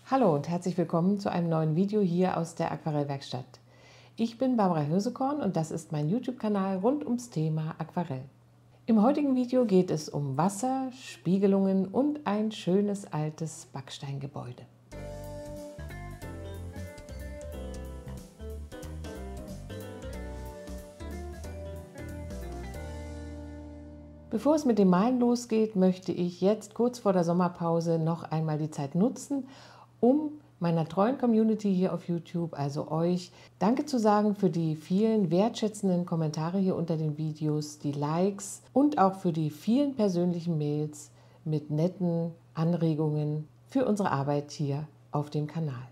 Hallo und herzlich willkommen zu einem neuen Video hier aus der Aquarellwerkstatt. Ich bin Barbara Hirsekorn und das ist mein YouTube-Kanal rund ums Thema Aquarell. Im heutigen Video geht es um Wasser, Spiegelungen und ein schönes altes Backsteingebäude. Bevor es mit dem Malen losgeht, möchte ich jetzt kurz vor der Sommerpause noch einmal die Zeit nutzen, um meiner treuen Community hier auf YouTube, also euch, Danke zu sagen für die vielen wertschätzenden Kommentare hier unter den Videos, die Likes und auch für die vielen persönlichen Mails mit netten Anregungen für unsere Arbeit hier auf dem Kanal.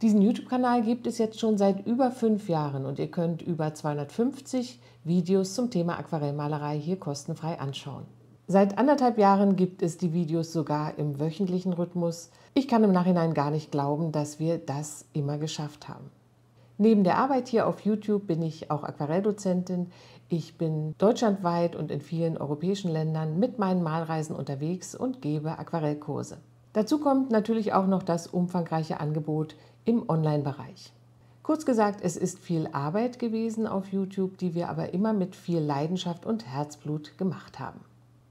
Diesen YouTube-Kanal gibt es jetzt schon seit über 5 Jahren und ihr könnt über 250 Videos zum Thema Aquarellmalerei hier kostenfrei anschauen. Seit 1,5 Jahren gibt es die Videos sogar im wöchentlichen Rhythmus. Ich kann im Nachhinein gar nicht glauben, dass wir das immer geschafft haben. Neben der Arbeit hier auf YouTube bin ich auch Aquarelldozentin. Ich bin deutschlandweit und in vielen europäischen Ländern mit meinen Malreisen unterwegs und gebe Aquarellkurse. Dazu kommt natürlich auch noch das umfangreiche Angebot im Online-Bereich. Kurz gesagt, es ist viel Arbeit gewesen auf YouTube, die wir aber immer mit viel Leidenschaft und Herzblut gemacht haben.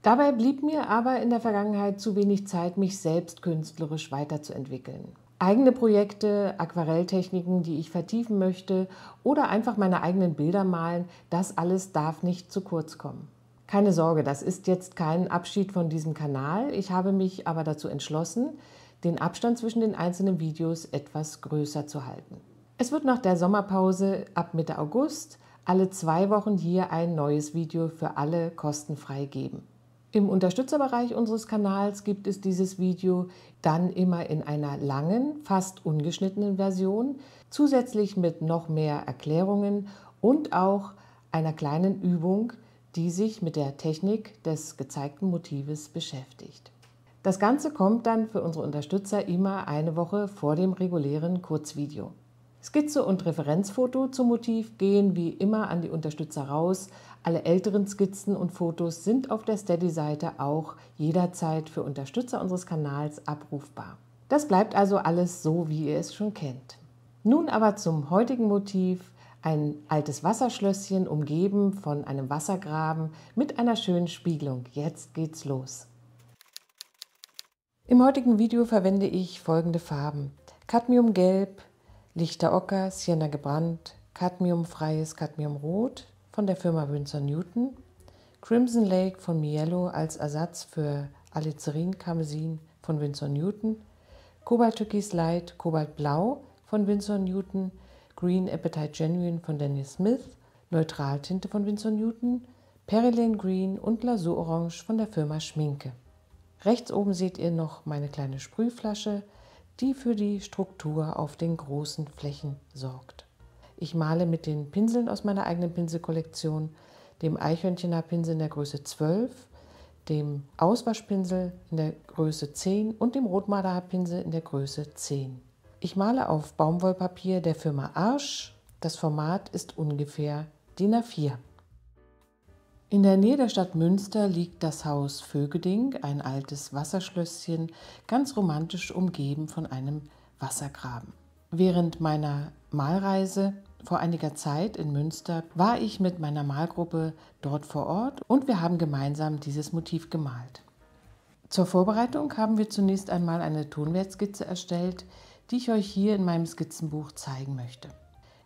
Dabei blieb mir aber in der Vergangenheit zu wenig Zeit, mich selbst künstlerisch weiterzuentwickeln. Eigene Projekte, Aquarelltechniken, die ich vertiefen möchte oder einfach meine eigenen Bilder malen, das alles darf nicht zu kurz kommen. Keine Sorge, das ist jetzt kein Abschied von diesem Kanal. Ich habe mich aber dazu entschlossen, den Abstand zwischen den einzelnen Videos etwas größer zu halten. Es wird nach der Sommerpause ab Mitte August alle 2 Wochen hier ein neues Video für alle kostenfrei geben. Im Unterstützerbereich unseres Kanals gibt es dieses Video dann immer in einer langen, fast ungeschnittenen Version, zusätzlich mit noch mehr Erklärungen und auch einer kleinen Übung, die sich mit der Technik des gezeigten Motives beschäftigt. Das Ganze kommt dann für unsere Unterstützer immer eine Woche vor dem regulären Kurzvideo. Skizze und Referenzfoto zum Motiv gehen wie immer an die Unterstützer raus. Alle älteren Skizzen und Fotos sind auf der Steady-Seite auch jederzeit für Unterstützer unseres Kanals abrufbar. Das bleibt also alles so, wie ihr es schon kennt. Nun aber zum heutigen Motiv: ein altes Wasserschlösschen umgeben von einem Wassergraben mit einer schönen Spiegelung. Jetzt geht's los. Im heutigen Video verwende ich folgende Farben: Cadmiumgelb, Lichter Ocker, Sienna gebrannt, cadmiumfreies Cadmiumrot von der Firma Winsor Newton, Crimson Lake von Mielo als Ersatz für Alizarin Karmesin von Winsor Newton, Cobalt Türkis Light, Kobaltblau von Winsor Newton, Green Appetite Genuine von Daniel Smith, Neutraltinte von Winsor Newton, Perylane Green und Lasur Orange von der Firma Schminke. Rechts oben seht ihr noch meine kleine Sprühflasche, die für die Struktur auf den großen Flächen sorgt. Ich male mit den Pinseln aus meiner eigenen Pinselkollektion, dem Eichhörnchenhaarpinsel in der Größe 12, dem Auswaschpinsel in der Größe 10 und dem Rotmarderhaarpinsel in der Größe 10. Ich male auf Baumwollpapier der Firma Arsch. Das Format ist ungefähr DIN A4. In der Nähe der Stadt Münster liegt das Haus Vögeding, ein altes Wasserschlösschen, ganz romantisch umgeben von einem Wassergraben. Während meiner Malreise vor einiger Zeit in Münster war ich mit meiner Malgruppe dort vor Ort und wir haben gemeinsam dieses Motiv gemalt. Zur Vorbereitung haben wir zunächst einmal eine Tonwertskizze erstellt, die ich euch hier in meinem Skizzenbuch zeigen möchte.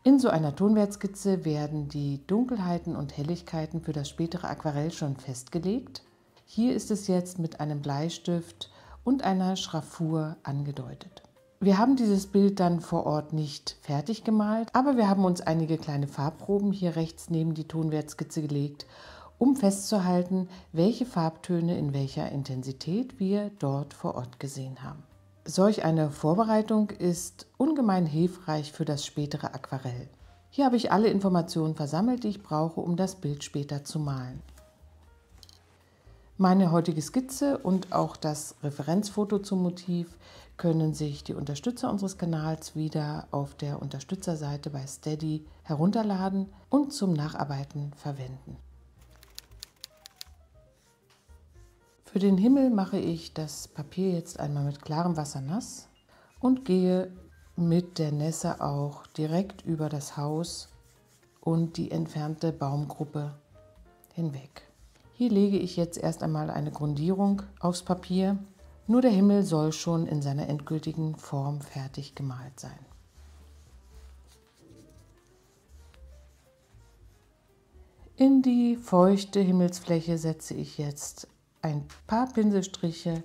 In so einer Tonwertskizze werden die Dunkelheiten und Helligkeiten für das spätere Aquarell schon festgelegt. Hier ist es jetzt mit einem Bleistift und einer Schraffur angedeutet. Wir haben dieses Bild dann vor Ort nicht fertig gemalt, aber wir haben uns einige kleine Farbproben hier rechts neben die Tonwertskizze gelegt, um festzuhalten, welche Farbtöne in welcher Intensität wir dort vor Ort gesehen haben. Solch eine Vorbereitung ist ungemein hilfreich für das spätere Aquarell. Hier habe ich alle Informationen versammelt, die ich brauche, um das Bild später zu malen. Meine heutige Skizze und auch das Referenzfoto zum Motiv können sich die Unterstützer unseres Kanals wieder auf der Unterstützerseite bei Steady herunterladen und zum Nacharbeiten verwenden. Für den Himmel mache ich das Papier jetzt einmal mit klarem Wasser nass und gehe mit der Nässe auch direkt über das Haus und die entfernte Baumgruppe hinweg. Hier lege ich jetzt erst einmal eine Grundierung aufs Papier. Nur der Himmel soll schon in seiner endgültigen Form fertig gemalt sein. In die feuchte Himmelsfläche setze ich jetzt ein paar Pinselstriche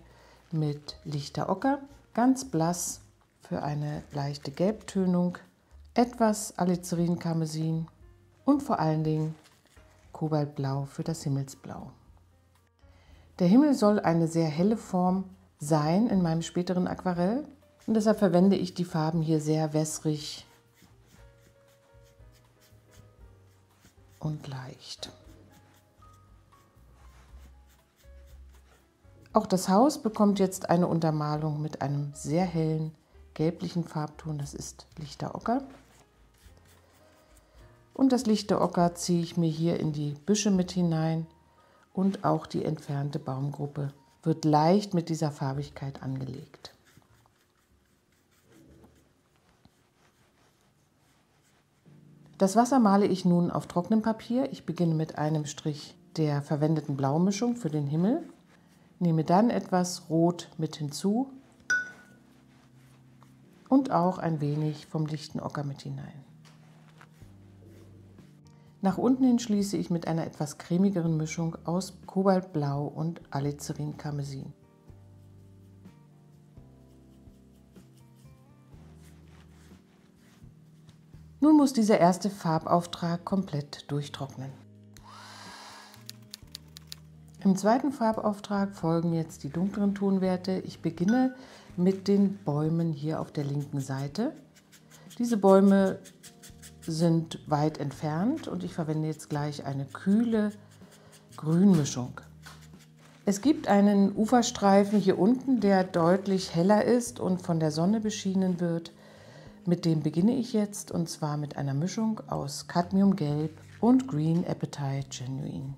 mit lichter Ocker, ganz blass für eine leichte Gelbtönung, etwas Alizarin-Karmesin und vor allen Dingen Kobaltblau für das Himmelsblau. Der Himmel soll eine sehr helle Form sein in meinem späteren Aquarell und deshalb verwende ich die Farben hier sehr wässrig und leicht. Auch das Haus bekommt jetzt eine Untermalung mit einem sehr hellen gelblichen Farbton, das ist lichter Ocker. Und das lichte Ocker ziehe ich mir hier in die Büsche mit hinein und auch die entfernte Baumgruppe wird leicht mit dieser Farbigkeit angelegt. Das Wasser male ich nun auf trockenem Papier. Ich beginne mit einem Strich der verwendeten Blaumischung für den Himmel, nehme dann etwas Rot mit hinzu und auch ein wenig vom lichten Ocker mit hinein. Nach unten hin schließe ich mit einer etwas cremigeren Mischung aus Kobaltblau und Alizarin-Karmesin. Nun muss dieser erste Farbauftrag komplett durchtrocknen. Im zweiten Farbauftrag folgen jetzt die dunkleren Tonwerte. Ich beginne mit den Bäumen hier auf der linken Seite. Diese Bäume sind weit entfernt und ich verwende jetzt gleich eine kühle Grünmischung. Es gibt einen Uferstreifen hier unten, der deutlich heller ist und von der Sonne beschienen wird. Mit dem beginne ich jetzt und zwar mit einer Mischung aus Cadmiumgelb und Green Apatite Genuine.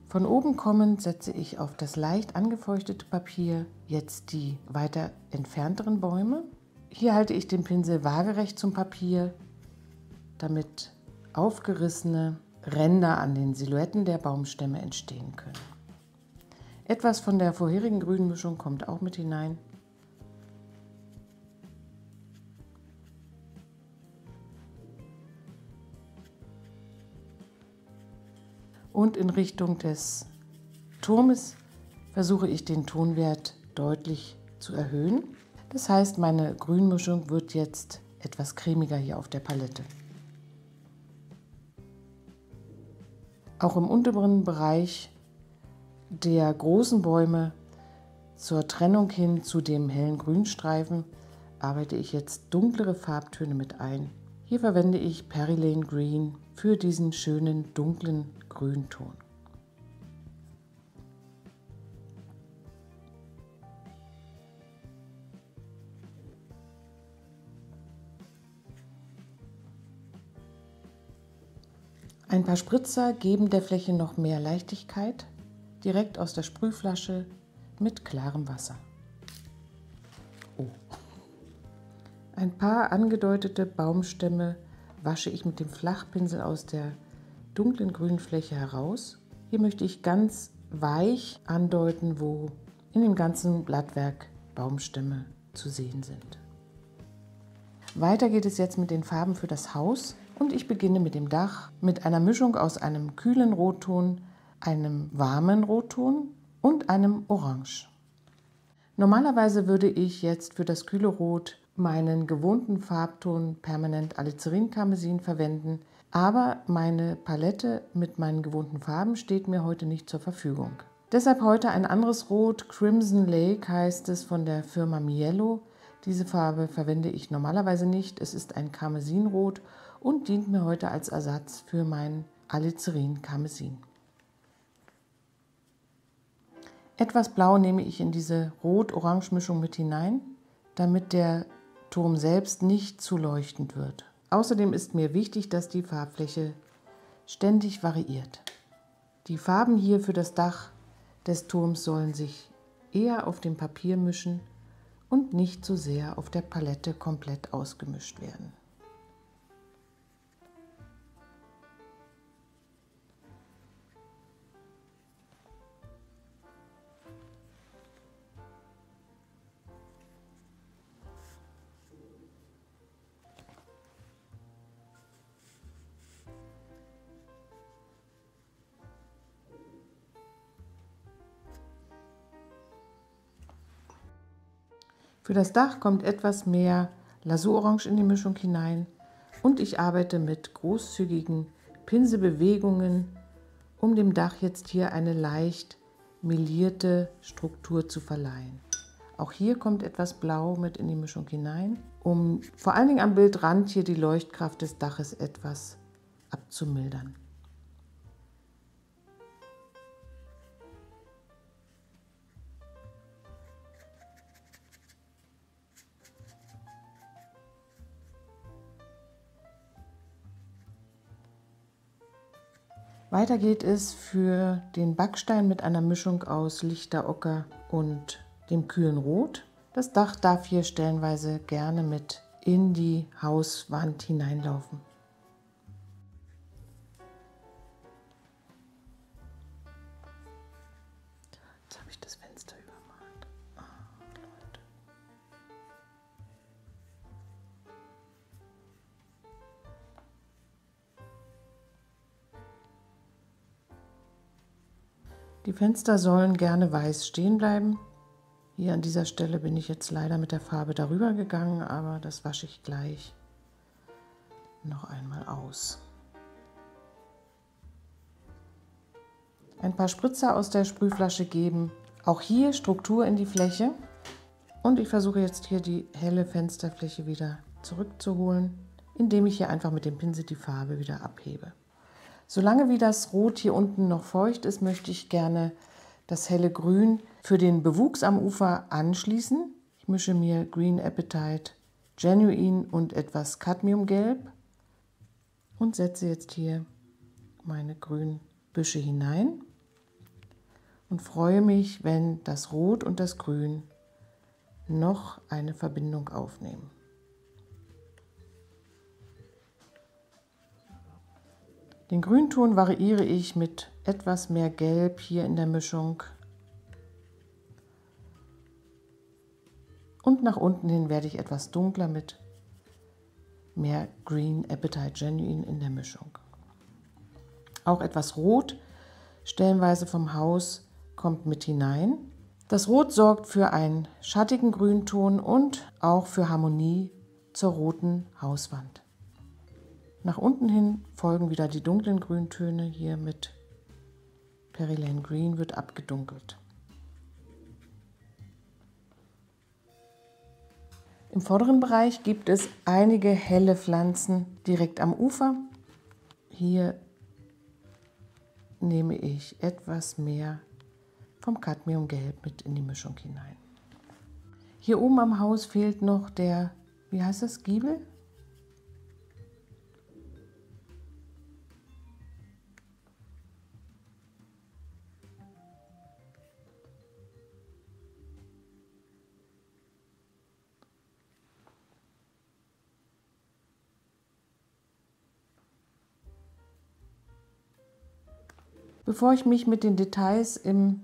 Von oben kommend setze ich auf das leicht angefeuchtete Papier jetzt die weiter entfernteren Bäume. Hier halte ich den Pinsel waagerecht zum Papier, damit aufgerissene Ränder an den Silhouetten der Baumstämme entstehen können. Etwas von der vorherigen Grünmischung kommt auch mit hinein. Und in Richtung des Turmes versuche ich den Tonwert deutlich zu erhöhen. Das heißt, meine Grünmischung wird jetzt etwas cremiger hier auf der Palette. Auch im unteren Bereich der großen Bäume zur Trennung hin zu dem hellen Grünstreifen arbeite ich jetzt dunklere Farbtöne mit ein. Hier verwende ich Perylane Green für diesen schönen dunklen Grünton. Ein paar Spritzer geben der Fläche noch mehr Leichtigkeit, direkt aus der Sprühflasche mit klarem Wasser. Oh. Ein paar angedeutete Baumstämme wasche ich mit dem Flachpinsel aus der dunklen grünen Fläche heraus. Hier möchte ich ganz weich andeuten, wo in dem ganzen Blattwerk Baumstämme zu sehen sind. Weiter geht es jetzt mit den Farben für das Haus und ich beginne mit dem Dach mit einer Mischung aus einem kühlen Rotton, einem warmen Rotton und einem Orange. Normalerweise würde ich jetzt für das kühle Rot meinen gewohnten Farbton Permanent Alizarin Karmesin verwenden, aber meine Palette mit meinen gewohnten Farben steht mir heute nicht zur Verfügung. Deshalb heute ein anderes Rot, Crimson Lake heißt es von der Firma Mielo. Diese Farbe verwende ich normalerweise nicht, es ist ein Karmesinrot und dient mir heute als Ersatz für mein Alizarin Karmesin. Etwas Blau nehme ich in diese Rot-Orange-Mischung mit hinein, damit der Turm selbst nicht zu leuchtend wird. Außerdem ist mir wichtig, dass die Farbfläche ständig variiert. Die Farben hier für das Dach des Turms sollen sich eher auf dem Papier mischen und nicht so sehr auf der Palette komplett ausgemischt werden. Für das Dach kommt etwas mehr Lasur-Orange in die Mischung hinein und ich arbeite mit großzügigen Pinselbewegungen, um dem Dach jetzt hier eine leicht melierte Struktur zu verleihen. Auch hier kommt etwas Blau mit in die Mischung hinein, um vor allen Dingen am Bildrand hier die Leuchtkraft des Daches etwas abzumildern. Weiter geht es für den Backstein mit einer Mischung aus lichter Ocker und dem kühlen Rot. Das Dach darf hier stellenweise gerne mit in die Hauswand hineinlaufen. Jetzt habe ich das Fenster übermalt. Leute. Die Fenster sollen gerne weiß stehen bleiben. Hier an dieser Stelle bin ich jetzt leider mit der Farbe darüber gegangen, aber das wasche ich gleich noch einmal aus. Ein paar Spritzer aus der Sprühflasche geben. Auch hier Struktur in die Fläche. Und ich versuche jetzt hier die helle Fensterfläche wieder zurückzuholen, indem ich hier einfach mit dem Pinsel die Farbe wieder abhebe. Solange wie das Rot hier unten noch feucht ist, möchte ich gerne das helle Grün für den Bewuchs am Ufer anschließen. Ich mische mir Green Apatite, Genuine und etwas Cadmiumgelb und setze jetzt hier meine grünen Büsche hinein und freue mich, wenn das Rot und das Grün noch eine Verbindung aufnehmen. Den Grünton variiere ich mit etwas mehr Gelb hier in der Mischung. Und nach unten hin werde ich etwas dunkler mit mehr Green Apatite Genuine in der Mischung. Auch etwas Rot, stellenweise vom Haus, kommt mit hinein. Das Rot sorgt für einen schattigen Grünton und auch für Harmonie zur roten Hauswand. Nach unten hin folgen wieder die dunklen Grüntöne. Hier mit Perilane Green wird abgedunkelt. Im vorderen Bereich gibt es einige helle Pflanzen direkt am Ufer. Hier nehme ich etwas mehr vom Cadmiumgelb mit in die Mischung hinein. Hier oben am Haus fehlt noch der, wie heißt das, Giebel? Bevor ich mich mit den Details im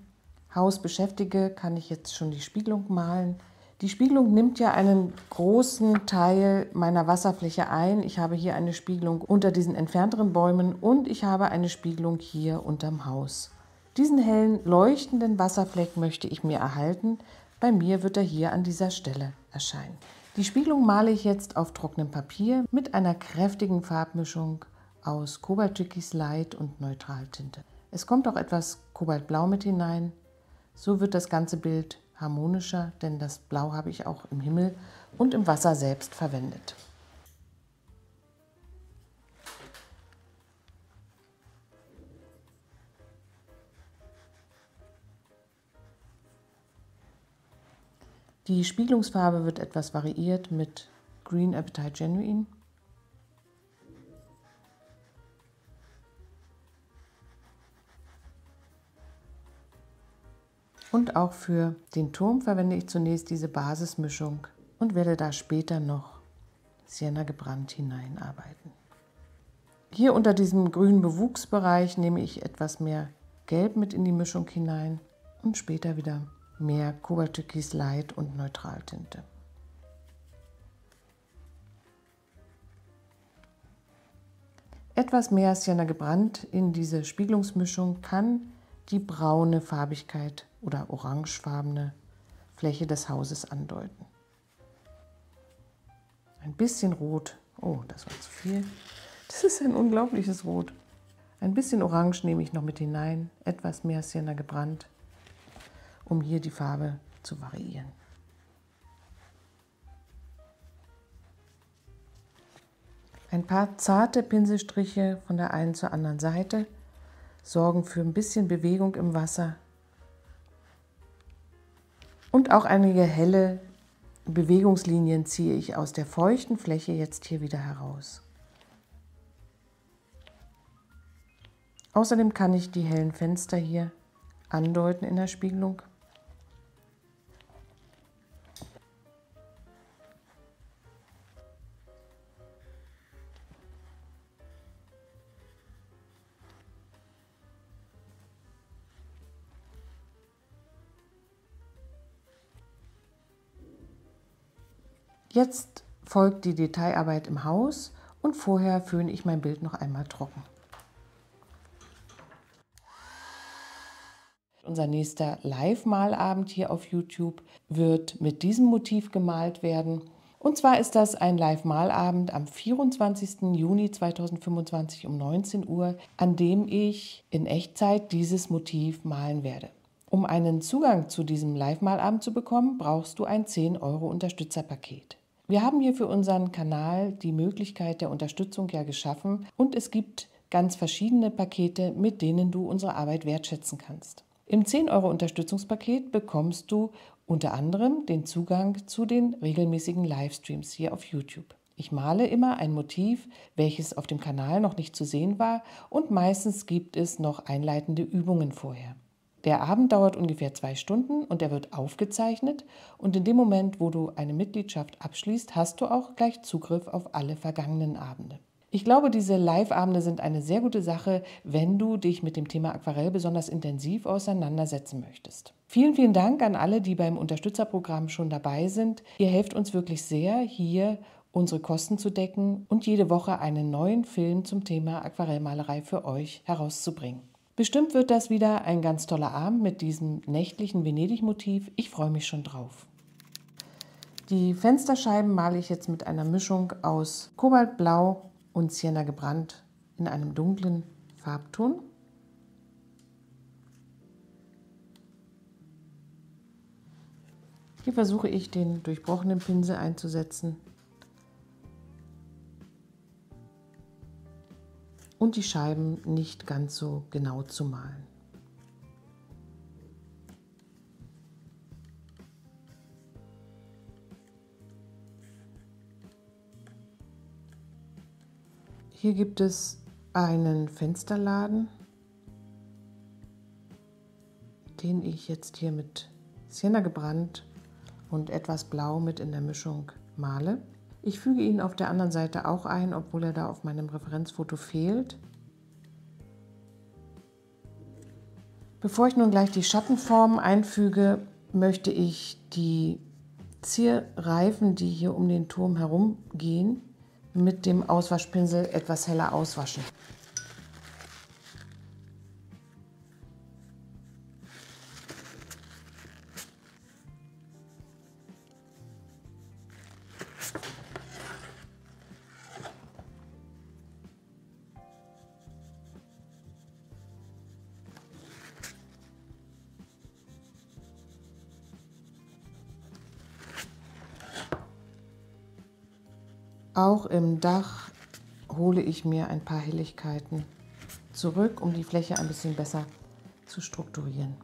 Haus beschäftige, kann ich jetzt schon die Spiegelung malen. Die Spiegelung nimmt ja einen großen Teil meiner Wasserfläche ein. Ich habe hier eine Spiegelung unter diesen entfernteren Bäumen und ich habe eine Spiegelung hier unterm Haus. Diesen hellen, leuchtenden Wasserfleck möchte ich mir erhalten. Bei mir wird er hier an dieser Stelle erscheinen. Die Spiegelung male ich jetzt auf trockenem Papier mit einer kräftigen Farbmischung aus Cobalt Light und Neutraltinte. Es kommt auch etwas Kobaltblau mit hinein. So wird das ganze Bild harmonischer, denn das Blau habe ich auch im Himmel und im Wasser selbst verwendet. Die Spiegelungsfarbe wird etwas variiert mit Green Apatite Genuine. Und auch für den Turm verwende ich zunächst diese Basismischung und werde da später noch Sienna gebrannt hineinarbeiten. Hier unter diesem grünen Bewuchsbereich nehme ich etwas mehr Gelb mit in die Mischung hinein und später wieder mehr Kobalttürkis Light und Neutraltinte. Etwas mehr Sienna gebrannt in diese Spiegelungsmischung kann die braune Farbigkeit oder orangefarbene Fläche des Hauses andeuten. Ein bisschen Rot, oh, das war zu viel. Das ist ein unglaubliches Rot. Ein bisschen Orange nehme ich noch mit hinein, etwas mehr Sienna gebrannt, um hier die Farbe zu variieren. Ein paar zarte Pinselstriche von der einen zur anderen Seite sorgen für ein bisschen Bewegung im Wasser und auch einige helle Bewegungslinien ziehe ich aus der feuchten Fläche jetzt hier wieder heraus. Außerdem kann ich die hellen Fenster hier andeuten in der Spiegelung. Jetzt folgt die Detailarbeit im Haus und vorher föhne ich mein Bild noch einmal trocken. Unser nächster Live-Malabend hier auf YouTube wird mit diesem Motiv gemalt werden. Und zwar ist das ein Live-Malabend am 24. Juni 2025 um 19 Uhr, an dem ich in Echtzeit dieses Motiv malen werde. Um einen Zugang zu diesem Live-Malabend zu bekommen, brauchst du ein 10 € Unterstützerpaket. Wir haben hier für unseren Kanal die Möglichkeit der Unterstützung ja geschaffen und es gibt ganz verschiedene Pakete, mit denen du unsere Arbeit wertschätzen kannst. Im 10 € Unterstützungspaket bekommst du unter anderem den Zugang zu den regelmäßigen Livestreams hier auf YouTube. Ich male immer ein Motiv, welches auf dem Kanal noch nicht zu sehen war und meistens gibt es noch einleitende Übungen vorher. Der Abend dauert ungefähr 2 Stunden und er wird aufgezeichnet und in dem Moment, wo du eine Mitgliedschaft abschließt, hast du auch gleich Zugriff auf alle vergangenen Abende. Ich glaube, diese Live-Abende sind eine sehr gute Sache, wenn du dich mit dem Thema Aquarell besonders intensiv auseinandersetzen möchtest. Vielen, vielen Dank an alle, die beim Unterstützerprogramm schon dabei sind. Ihr helft uns wirklich sehr, hier unsere Kosten zu decken und jede Woche einen neuen Film zum Thema Aquarellmalerei für euch herauszubringen. Bestimmt wird das wieder ein ganz toller Abend mit diesem nächtlichen Venedig-Motiv. Ich freue mich schon drauf. Die Fensterscheiben male ich jetzt mit einer Mischung aus Kobaltblau und Sienna gebrannt in einem dunklen Farbton. Hier versuche ich, den durchbrochenen Pinsel einzusetzen und die Scheiben nicht ganz so genau zu malen. Hier gibt es einen Fensterladen, den ich jetzt hier mit Sienna gebrannt und etwas Blau mit in der Mischung male. Ich füge ihn auf der anderen Seite auch ein, obwohl er da auf meinem Referenzfoto fehlt. Bevor ich nun gleich die Schattenformen einfüge, möchte ich die Zierreifen, die hier um den Turm herum gehen, mit dem Auswaschpinsel etwas heller auswaschen. Auch im Dach hole ich mir ein paar Helligkeiten zurück, um die Fläche ein bisschen besser zu strukturieren.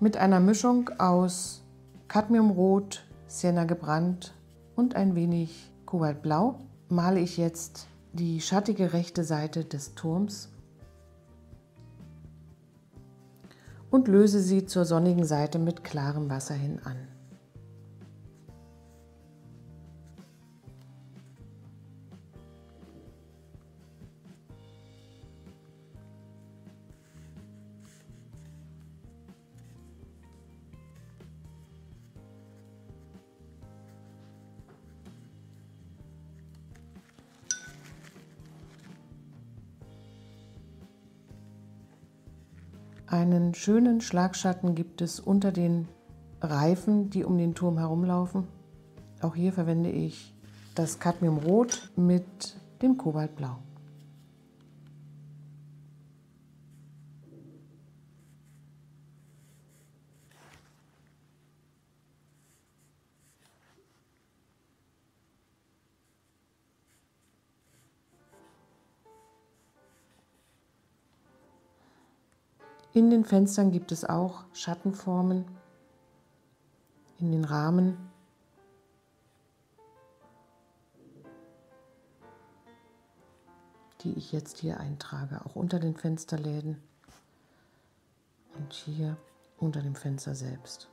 Mit einer Mischung aus Cadmiumrot, Sienna gebrannt und ein wenig Kobaltblau male ich jetzt die schattige rechte Seite des Turms und löse sie zur sonnigen Seite mit klarem Wasser hin an. Einen schönen Schlagschatten gibt es unter den Reifen, die um den Turm herumlaufen. Auch hier verwende ich das Cadmiumrot mit dem Kobaltblau. In den Fenstern gibt es auch Schattenformen in den Rahmen. Die ich jetzt hier eintrage, auch unter den Fensterläden und hier unter dem Fenster selbst.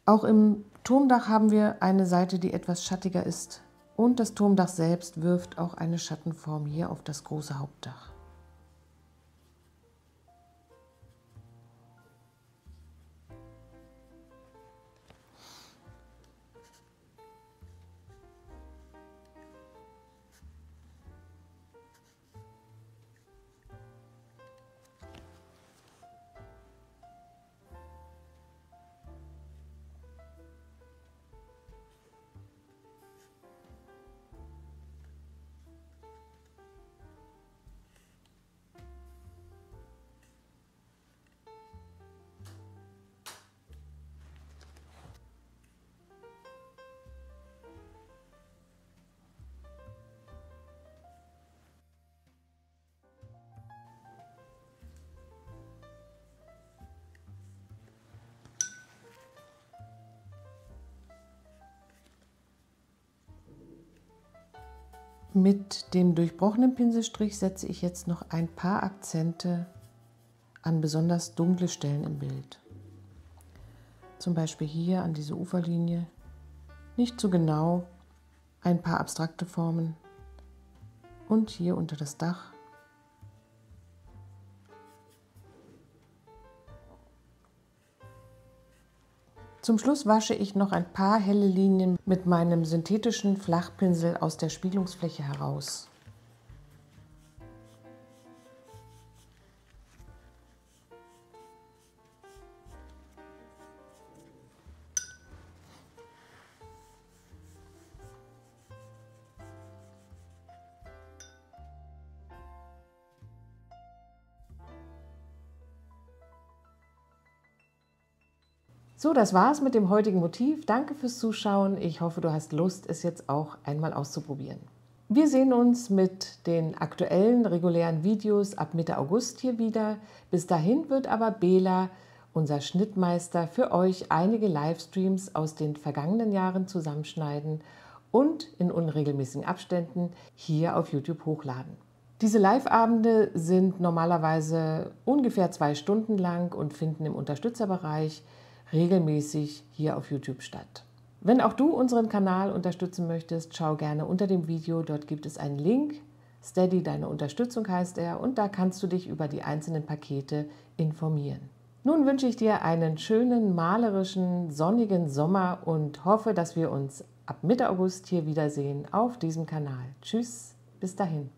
Auch im Turmdach haben wir eine Seite, die etwas schattiger ist. Und das Turmdach selbst wirft auch eine Schattenform hier auf das große Hauptdach. Mit dem durchbrochenen Pinselstrich setze ich jetzt noch ein paar Akzente an besonders dunkle Stellen im Bild. Zum Beispiel hier an diese Uferlinie, nicht zu genau, ein paar abstrakte Formen und hier unter das Dach. Zum Schluss wasche ich noch ein paar helle Linien mit meinem synthetischen Flachpinsel aus der Spiegelungsfläche heraus. So, das war's mit dem heutigen Motiv. Danke fürs Zuschauen. Ich hoffe, du hast Lust, es jetzt auch einmal auszuprobieren. Wir sehen uns mit den aktuellen, regulären Videos ab Mitte August hier wieder. Bis dahin wird aber Bela, unser Schnittmeister, für euch einige Livestreams aus den vergangenen Jahren zusammenschneiden und in unregelmäßigen Abständen hier auf YouTube hochladen. Diese Live-Abende sind normalerweise ungefähr 2 Stunden lang und finden im Unterstützerbereich regelmäßig hier auf YouTube statt. Wenn auch du unseren Kanal unterstützen möchtest, schau gerne unter dem Video, dort gibt es einen Link. Steady, deine Unterstützung heißt er, und da kannst du dich über die einzelnen Pakete informieren. Nun wünsche ich dir einen schönen, malerischen, sonnigen Sommer und hoffe, dass wir uns ab Mitte August hier wiedersehen auf diesem Kanal. Tschüss, bis dahin.